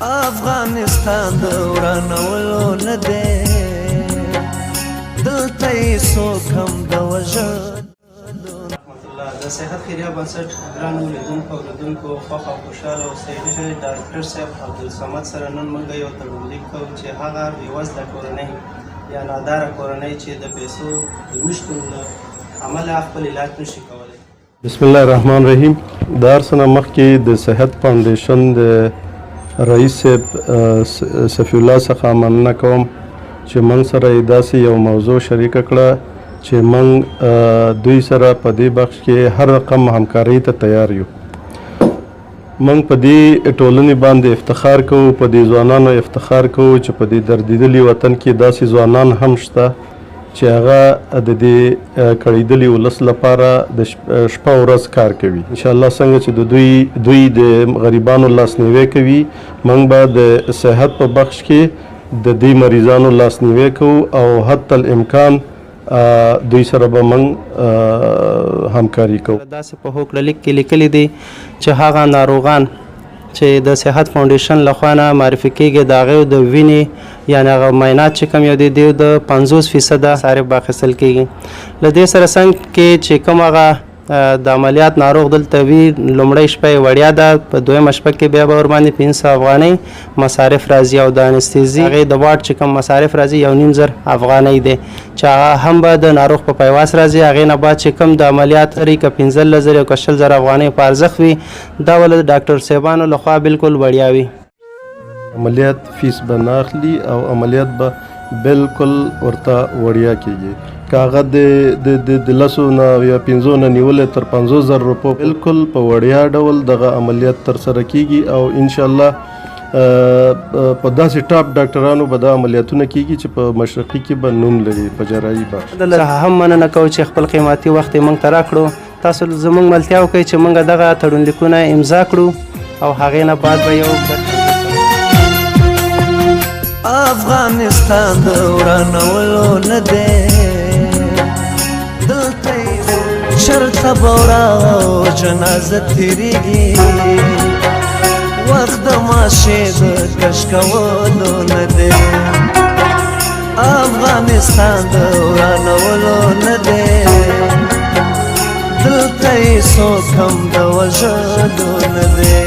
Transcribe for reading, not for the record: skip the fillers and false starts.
افغانستان د ورانولو نه دی دلته یې څوک هم د وژلو د صحت خیریه بنسټ ګرانو لیدونکو او اوریدونکو خوښ او خوشحاله اوسئ. ډاکټر صاحب عبدالصمد سره نن موږ یو تړونلیک کوو چې هغه بېوزله کورنۍ یا ناداره کورنۍ چې د پیسو د نشتون له امله خپل علاج نشي کولی. بسم الله الرحمن الرحیم. د هر څه نه مخکې د صحت فاونډیشن د رئیس صاحب صفي الله څخه مننه کوم چې موږ سره یې داسې یو موضوع شریکه کړه چې موږ دوی سره په دې بخش کې هر رقم همکارۍ ته تیار یو. موږ په دې ټولنې باندې افتخار کوو، په دې ځوانانو افتخار کوو چې په دې دردیدلي وطن کې داسې ځوانان هم شته چې هغه د دې کړېدلي ولس لپاره د شپه ورځ کار کوي. انشاءالله څنګه چې دوی د غریبانو لاسنیوی کوي، موږ به د صحت په بخش کې د دې مریضانو لاسنیوی کوو او حتی الامکان دوی سره به موږ همکاري کوو. داسې په هوکړلیک کې لیکلي دي چې هغه ناروغان چې د صحت فاونډیشن لخوا نه معرفي کېږي د هغوی د وینې یعنې هغه معاینات چې کوم یو دی د 50% صارف به اخیستل کېږي. له دې سره څنګ کې چې کوم هغه د عملیات ناروغ دلته وي، لومړۍ شپه یې وړیا ده، په دویمه شپه کې بیا به ورباندې 500 افغانۍ مصارف راځي او د انستیزي هغې د واټ چې کوم مصارف راځي 1.5 افغانۍ دی چې هغه هم به د ناروغ په پیواز راځي. هغې نه بعد چې کوم د عملیات لري که 15,000 او که 20,000 افغانۍ په ارزښت وي دا ول د ډاکټر صاحبانو لخوا بالکل وړیا وي. عملیات فیس به نه اخلي او عملیات به بالکل ورته وړیا کېږي. که هغه د 10 نه یا 15 نه نیولې تر 50,000 روپو بالکل په وړیا ډول دغه عملیات ترسره کېږي او انشاءالله په داسې ټاپ ډاکټرانو به دا عملیاتونه کېږي چې په مشرقي کې به نوم لري په جراحي بخش. هم مننه کوو چې خپل قیمتي وخت یې موږ ته راکړو. تاسو زموږ ملتیا وکړئ چې موږ دغه تړونلیکونه امضا کړو او هغې نه بعد به یو افغانستان د ورانولو نه دی دلته چرته به ورا جنازه تېرېږي وخت د ماشې د کش کولو نه دی افغانستان د ورانولو نه دی دلته یې څوک هم د وژلو نه دی.